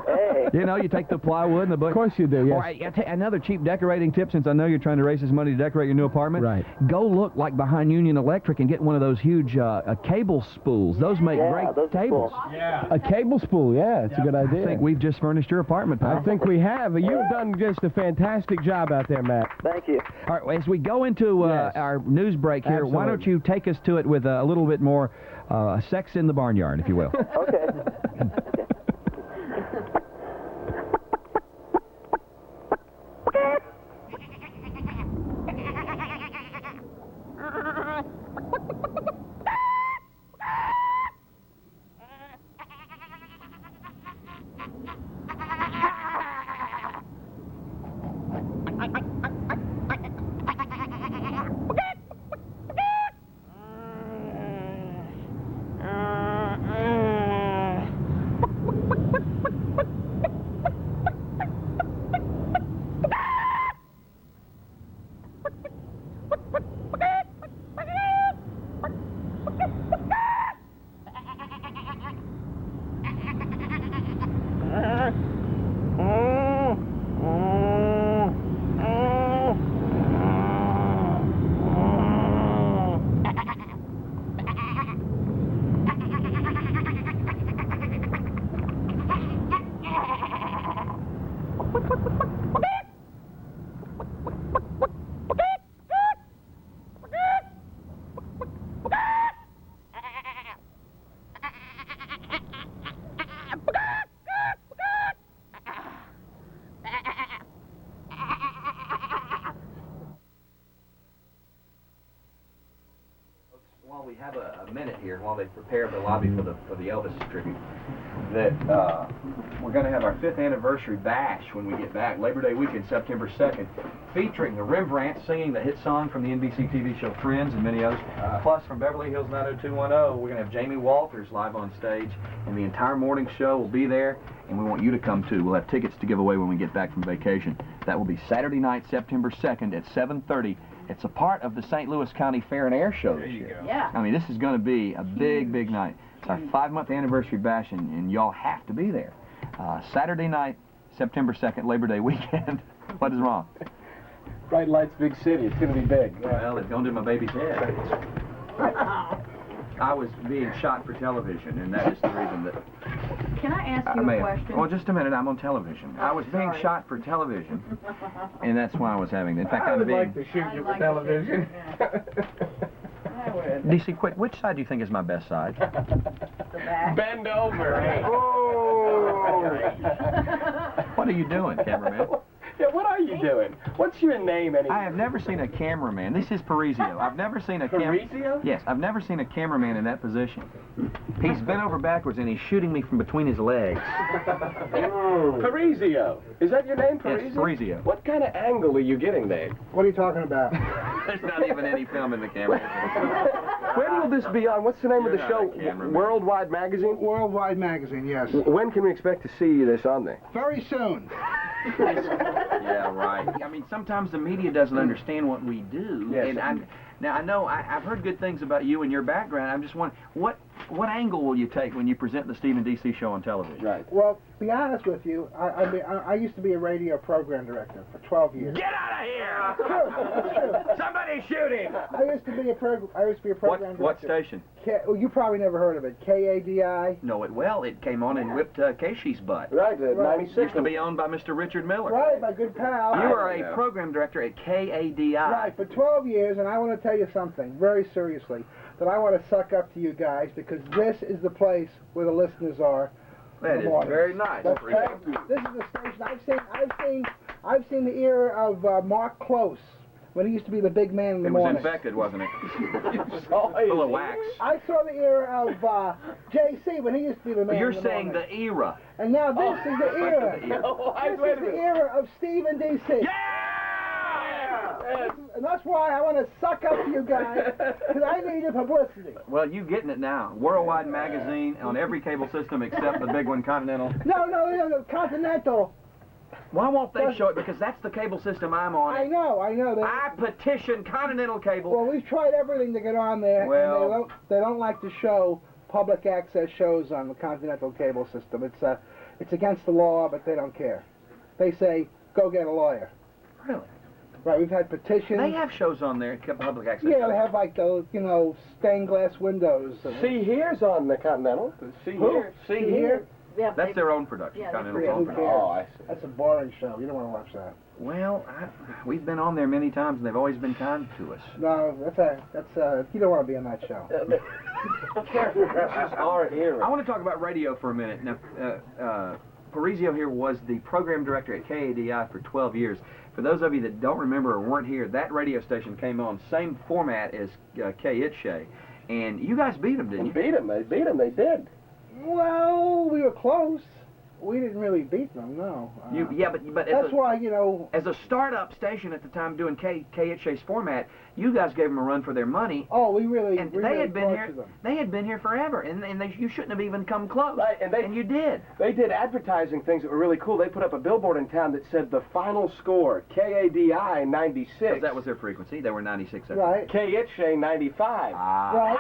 Hey. You know, you take the plywood and the book. Of course you do, yes. Or I tell you, another cheap decorating tip, since I know you're trying to raise this money to decorate your new apartment. Right. Go look like behind Union Electric and get one of those huge cable spools. Those make great tables. Cool. Yeah. A cable spool, yeah, it's a good idea. I think we've just furnished your apartment, pal. I think we have. You've done just a fantastic job out there, Matt. Thank you. All right, as we go into our news break here, why don't you take us to it with a little bit more sex in the barnyard, if you will. Okay. While we have a minute here, while they prepare the lobby for the Elvis tribute, that we're going to have our 5th anniversary bash when we get back, Labor Day weekend, September 2nd, featuring the Rembrandts singing the hit song from the NBC TV show Friends and many others. Plus, from Beverly Hills 90210, we're going to have Jamie Walters live on stage, and the entire morning show will be there, and we want you to come too. We'll have tickets to give away when we get back from vacation. That will be Saturday night, September 2nd at 7:30. It's a part of the St. Louis County Fair and Air Show this year. Yeah. I mean, this is going to be a big, big night. It's our 5-month anniversary bash, and y'all have to be there. Saturday night, September 2nd, Labor Day weekend. What is wrong? Bright lights, big city. It's going to be big. Well, it's going to my baby's head. I was being shot for television, and that is the reason that... Can I ask you a question? Well, just a minute. I'm on television. I was being shot for television, and that's why I was having... In fact, I I'm would being... like to shoot you for television. I would. DC, quick, which side do you think is my best side? The back. Bend over. Oh! What are you doing, cameraman? Yeah, what are you doing? What's your name anyway? I have never seen a cameraman. This is Parisio. I've never seen a Parisio? Yes, I've never seen a cameraman in that position. He's bent over backwards and he's shooting me from between his legs. Parisio. Is that your name, Parisio? Yes, Parisio. What kind of angle are you getting there? What are you talking about? There's not even any film in the camera. When will this be on? What's the name of the You're show? not a cameraman. Worldwide Magazine? Worldwide Magazine, yes. When can we expect to see this on there? Very soon. Yeah, right. I mean, sometimes the media doesn't understand what we do. Yes. And now I know I've heard good things about you and your background. I'm just wondering, what what angle will you take when you present the Stephen D.C. show on television? Right. Well, to be honest with you, I used to be a radio program director for 12 years. Get out of here! It's true. Somebody shoot him! I used to be a program director. What station? Well, you probably never heard of it. KADI. No, it came on and whipped Casey's butt. Right, 96. Used to be owned by Mr. Richard Miller. Right, my good pal. You were a program director at KADI. Right, for 12 years, and I want to tell you something, very seriously, that I want to suck up to you guys, because this is the place where the listeners are. That is very nice. This is the station. I've seen the era of Mark Close, when he used to be the big man in the morning. It was infected, wasn't it? Full of wax. I saw the era of J.C. when he used to be the man You're in the saying morning. the era. And now this is the era. This is the era of Stephen D.C. Yeah! And that's why I want to suck up to you guys, because I need the publicity. Well, you getting it now. Worldwide magazine on every cable system except the big one, Continental. No, Continental. Why won't they show it? Because that's the cable system I'm on. I know. I petition Continental Cable. Well, we've tried everything to get on there, and they don't like to show public access shows on the Continental Cable system. It's against the law, but they don't care. They say, go get a lawyer. Really? Right, we've had petitions. They have shows on there, public access. Yeah, they have like the, stained glass windows. See Here's on the Continental. See Here. Yeah, that's their own production. Continental's own production. Oh, I see. That's a boring show. You don't want to watch that. Well, we've been on there many times, and they've always been kind to us. No, that's you don't want to be on that show. Our era. I want to talk about radio for a minute. Now, Parisi here was the program director at KADI for 12 years. For those of you that don't remember or weren't here, that radio station came on same format as KITSHA, and you guys beat them, didn't you? They beat them. They did. Well, we were close. We didn't really beat them, no. But that's why, as a startup station at the time doing KHA's format, you guys gave them a run for their money. Oh, we really had been here. They had been here forever, and you shouldn't have even come close. Right, and you did. They did advertising things that were really cool. They put up a billboard in town that said the final score, KADI 96. Because that was their frequency. They were 96. Right. KHA 95. Right.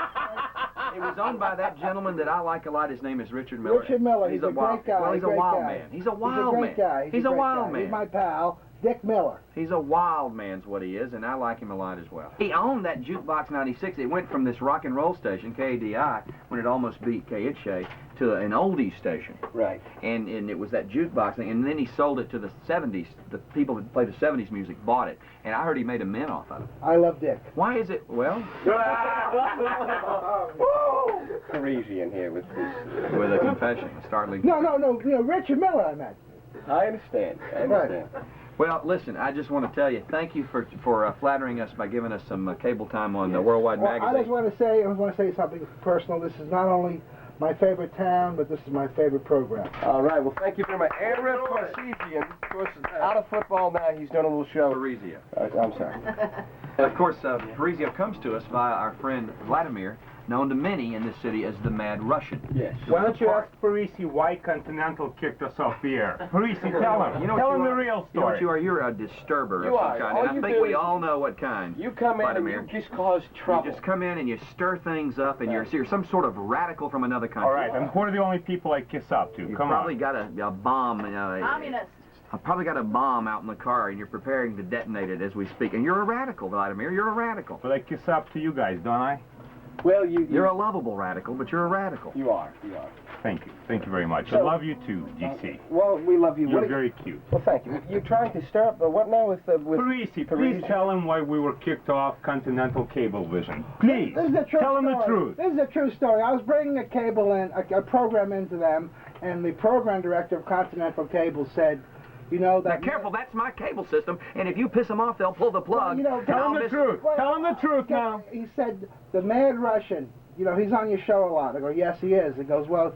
It was owned by that gentleman that I like a lot. His name is Richard Miller. Richard Miller. He's a great guy. Well, he's a wild man. He's a wild man. He's a great guy. He's a wild man. He's my pal, Dick Miller. He's a wild man's what he is, and I like him a lot as well. He owned that Jukebox 96. It went from this rock and roll station, KADI, when it almost beat KHA, to an oldies station. Right. And it was that jukebox thing, and then he sold it to the 70s. The people that played the 70s music bought it, and I heard he made a mint off of it. I love Dick. Why is it? Well, Parisi in here with this. With a confession, a startling. No. Richard Miller, I meant. I understand. Right. Well, listen, I just want to tell you, thank you for flattering us by giving us some cable time on the Worldwide Magazine. I just want to say something personal. This is not only my favorite town, but this is my favorite program. All right, well, thank you very much. Aaron Parisian, of course, out of football now. He's doing a little show. Parisi. I'm sorry. Of course, Parisi comes to us via our friend Vladimir, known to many in this city as the Mad Russian. Yes. Why don't you ask Parisi why Continental kicked us off the air? Parisi, tell him. Tell him the real story. You know what you are? You're a disturber of some kind, and I think we all know what kind. You come in and you just cause trouble. You just come in and you stir things up, and you're some sort of radical from another country. All right, and who are the only people I kiss up to? You Come probably on. got a bomb. Communist. I probably got a bomb out in the car, and you're preparing to detonate it as we speak. And you're a radical, Vladimir. You're a radical. But I kiss up to you guys, don't I? Well, you're a lovable radical, but you're a radical. You are. Thank you. Thank you very much. I love you too, GC. Well, we love you. You're very cute. Well, thank you. You're trying to stir up the what now with Parisi, please tell him why we were kicked off Continental Cablevision. Please. This is a true tell him story. the truth. This is a true story. I was bringing a program into them, and the program director of Continental Cable said, Now, careful, that's my cable system, and if you piss them off, they'll pull the plug. Tell him the truth. Tell him the truth now. He said, the Mad Russian, he's on your show a lot. I go, yes, he is. He goes, well,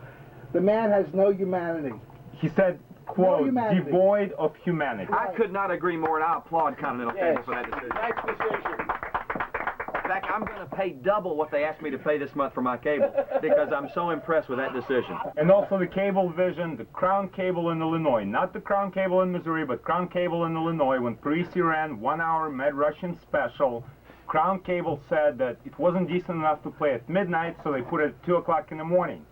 the man has no humanity. He said, quote, devoid of humanity. I could not agree more, and I applaud Continental Cable for that decision. Nice decision. In fact, I'm going to pay double what they asked me to pay this month for my cable because I'm so impressed with that decision. And also the Cablevision, the Crown Cable in Illinois. Not the Crown Cable in Missouri, but Crown Cable in Illinois. When Parisi ran 1 hour Mad Russian special, Crown Cable said that it wasn't decent enough to play at midnight, so they put it at 2 o'clock in the morning.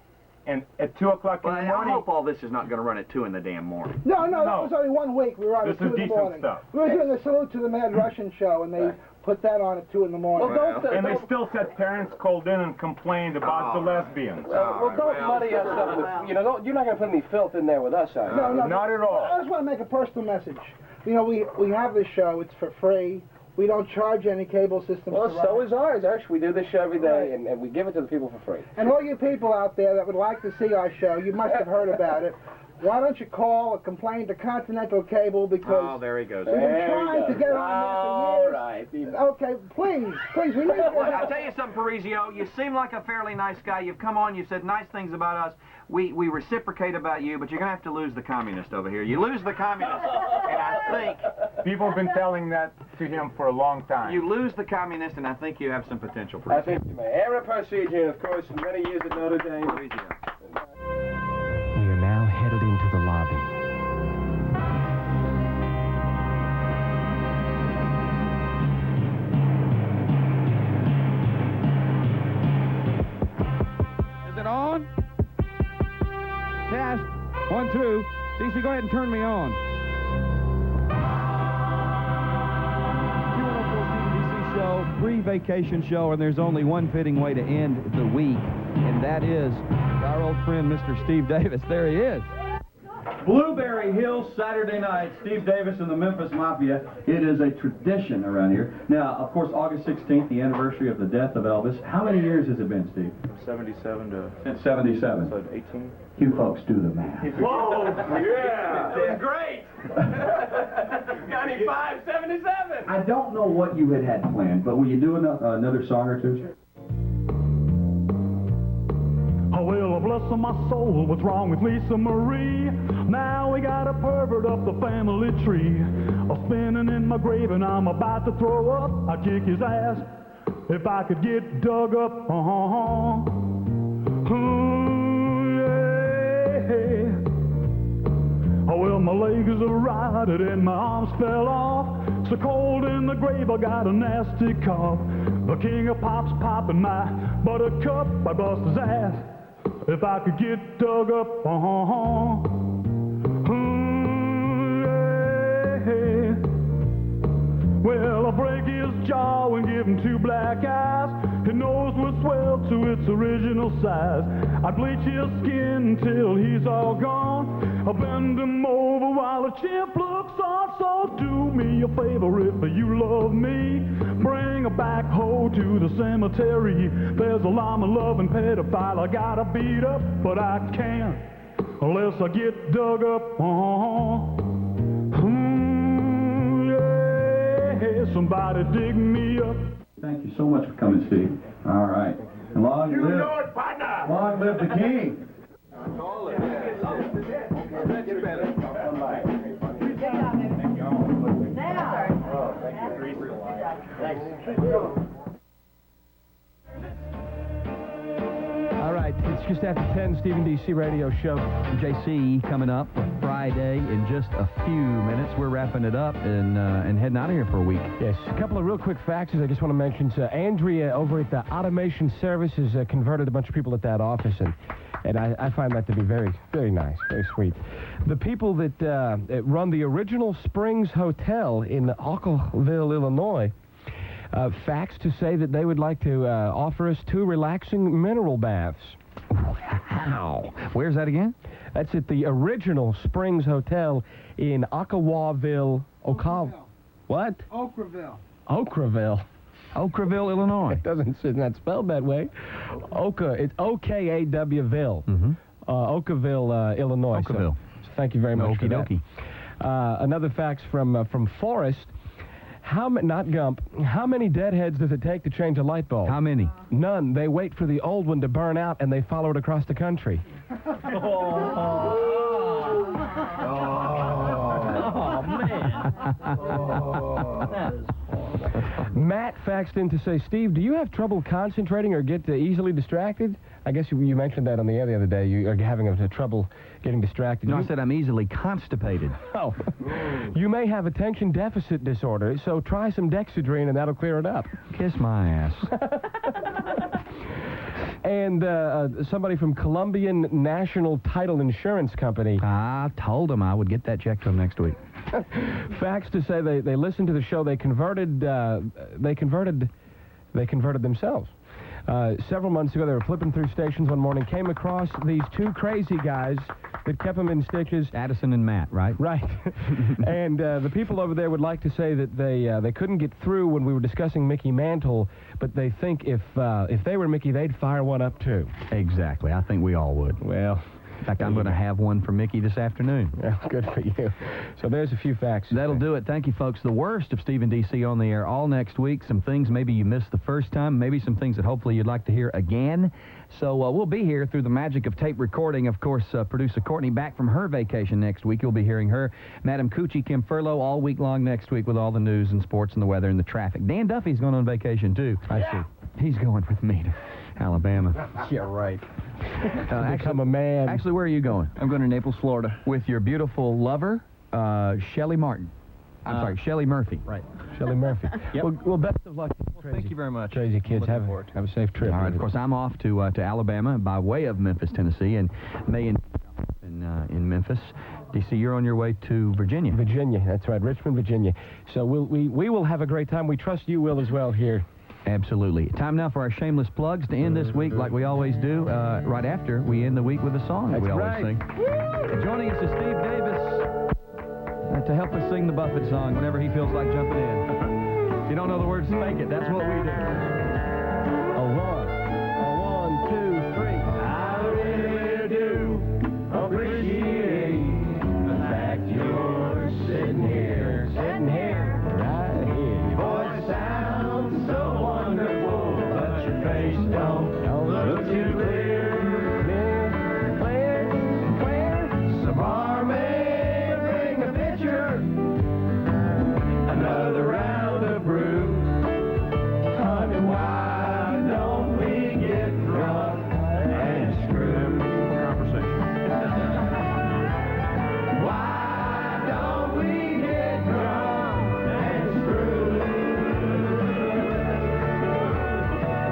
And at 2 o'clock in the morning... I hope all this is not going to run at 2 in the damn morning. No, that was only 1 week. We were on at 2 in the morning. Stuff. We were doing the Salute to the Mad Russian show, and they put that on at 2 in the morning. And they still said parents called in and complained about the lesbians. Well, don't muddy us up with, you're not going to put any filth in there with us, are you? No, not at all. I just want to make a personal message. You know, we have this show. It's for free. We don't charge any cable systems. Well, so is ours. Actually, we do this show every day, and we give it to the people for free. And all you people out there that would like to see our show, you must have heard about it. Why don't you call or complain to Continental Cable, because there he goes. we've been trying to get on there for years. Okay, please, we need your help. I'll tell you something, Parisio. You seem like a fairly nice guy. You've come on, you've said nice things about us. We reciprocate about you, but you're going to have to lose the communist over here. You lose the communist, and I think... People have been telling that to him for a long time. You lose the communist, and I think you have some potential. I think you may. Aaron Parseghian, and of course, for many years at Notre Dame. We are now headed into the lobby. Is it on? Test. 1, 2. DC, go ahead and turn me on. Q104 show, pre-vacation show, and there's only one fitting way to end the week, and that is our old friend, Mr. Steve Davis. There he is. Blueberry Hill Saturday night, Steve Davis and the Memphis Mafia. It is a tradition around here. Now, of course, August 16th, the anniversary of the death of Elvis. How many years has it been, Steve? 77 to... Since 77. So 18? You folks do the math. Whoa! Yeah! That was great! 95, 77! I don't know what you had planned, but will you do another song or two? Oh, well, bless my soul, what's wrong with Lisa Marie? Now we got a pervert up the family tree. Spinning in my grave and I'm about to throw up. I'd kick his ass if I could get dug up. Yeah. Oh, well, my legs are rotted and my arms fell off. So cold in the grave, I got a nasty cough. The king of pop's popping my buttercup. I'd bust his ass if I could get dug up. Yeah. Well, I'll break his jaw and give him 2 black eyes. His nose will swell to its original size. I'd bleach his skin till he's all gone. I'll bend him over while a chimp looks on. So do me a favor if you love me. Bring a backhoe to the cemetery. There's a llama-loving pedophile I gotta beat up, but I can't unless I get dug up. Yeah, somebody dig me up. Thank you so much for coming, Steve. All right. And long live the king. All right, it's just after 10, Stephen DC Radio Show. JC coming up for Friday in just a few minutes. We're wrapping it up and heading out of here for a week. Yes, a couple of real quick facts I just want to mention. So Andrea over at the Automation Services converted a bunch of people at that office, and I find that to be very, very nice, very sweet. The people that run the original Springs Hotel in Ockleville, Illinois, faxed to say that they would like to offer us 2 relaxing mineral baths. Wow. Where's that again? That's at the original Springs Hotel in Ockawaville, What? Okraville. Okraville, Illinois. It's not spelled that way. It's O-K-A-W-ville. Oakville, Illinois. Oakville. So thank you very much for that. Okie dokie. Another fax from Forrest. Not Gump. How many deadheads does it take to change a light bulb? How many? None. They wait for the old one to burn out, and they follow it across the country. Man. That is horrible. Matt faxed in to say, Steve, do you have trouble concentrating or get easily distracted? I guess you mentioned that on the air the other day. You are having trouble getting distracted. No, I said I'm easily constipated. Oh. You may have attention deficit disorder, so try some Dexedrine and that'll clear it up. Kiss my ass. And somebody from Colombian National Title Insurance Company. I told them I would get that check to them next week. Fax to say they listened to the show. They converted themselves. Several months ago, they were flipping through stations one morning, came across these two crazy guys that kept them in stitches. Addison and Matt, right? Right. And the people over there would like to say that they couldn't get through when we were discussing Mickey Mantle, but they think if they were Mickey, they'd fire one up too. Exactly. I think we all would. Well, in fact, I'm going to have one for Mickey this afternoon. Yeah, good for you. So there's a few facts. That'll do it. Thank you, folks. The worst of Steve and DC on the air all next week. Some things maybe you missed the first time, maybe some things that hopefully you'd like to hear again. So we'll be here through the magic of tape recording. Of course, producer Courtney back from her vacation next week. You'll be hearing her. Madam Coochie, Kim Furlow, all week long next week with all the news and sports and the weather and the traffic. Dan Duffy's going on vacation, too. I see. He's going with me to Alabama. Yeah, right. Become a man. Actually, where are you going? I'm going to Naples, Florida. With your beautiful lover, Shelley Martin. I'm sorry, Shelley Murphy. Right. Shelley Murphy. Yep. Well, best of luck. Thank you very much. Crazy kids. Have a safe trip. All right, of course, I'm off to Alabama by way of Memphis, Tennessee, and May in Memphis. DC, you're on your way to Virginia. Virginia, that's right, Richmond, Virginia. So we will have a great time. We trust you will as well here. Absolutely. Time now for our shameless plugs to end this week like we always do. Right after we end the week with a song that we always sing. And joining us is Steve Davis to help us sing the Buffett song whenever he feels like jumping in. If you don't know the words, fake it. That's what we do. A one, two, three. I really do appreciate the fact you're sitting here right here. Your voice sounds so wonderful, but your face don't look too clear. So barmaid, bring a pitcher, another round of brew. Honey, why don't we get drunk and screw? Why don't we get drunk and screw?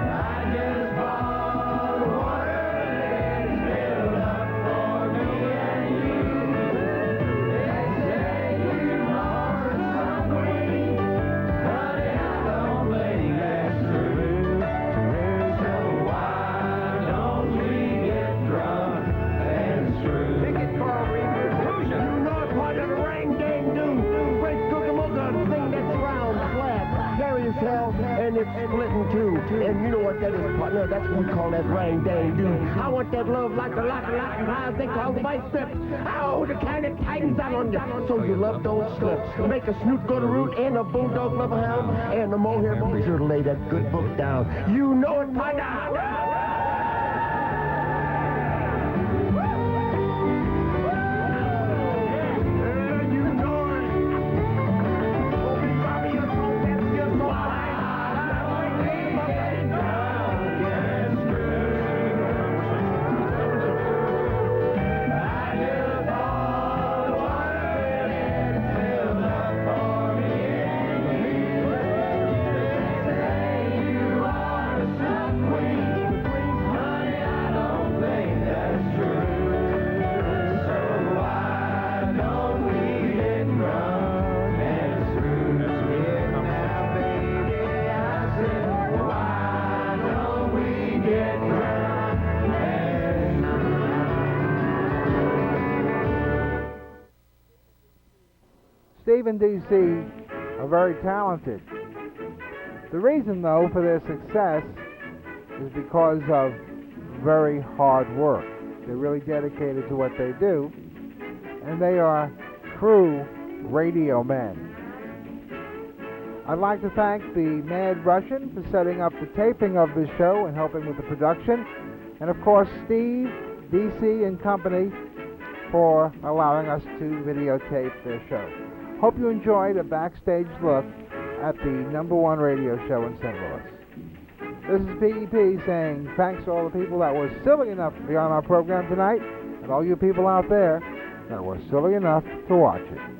I just bought water and it's filled up for me and you. They say you are some queen, honey, I don't think that's true. So why don't we get drunk and screw? Ticket car conclusion. You know it's part of the ring dang do. Great cookie mooker, the thing that's round, flat, hairy as hell, and it's split in two. And you know what that is, partner? That's what we call that ring dang do. I want that love like the lock eyes they call the vice strips. Oh, the kind that tightens down on you, so your love don't slip. Make a snoot go to root and a bulldog love a hound, and the mohair be sure to lay that good book down. You know it, partner. Steve and DC are very talented. The reason, though, for their success is because of very hard work. They're really dedicated to what they do, and they are true radio men. I'd like to thank the Mad Russian for setting up the taping of this show and helping with the production, and of course Steve, DC, and company for allowing us to videotape their show. Hope you enjoyed a backstage look at the #1 radio show in St. Louis. This is PEP saying thanks to all the people that were silly enough to be on our program tonight, and all you people out there that were silly enough to watch it.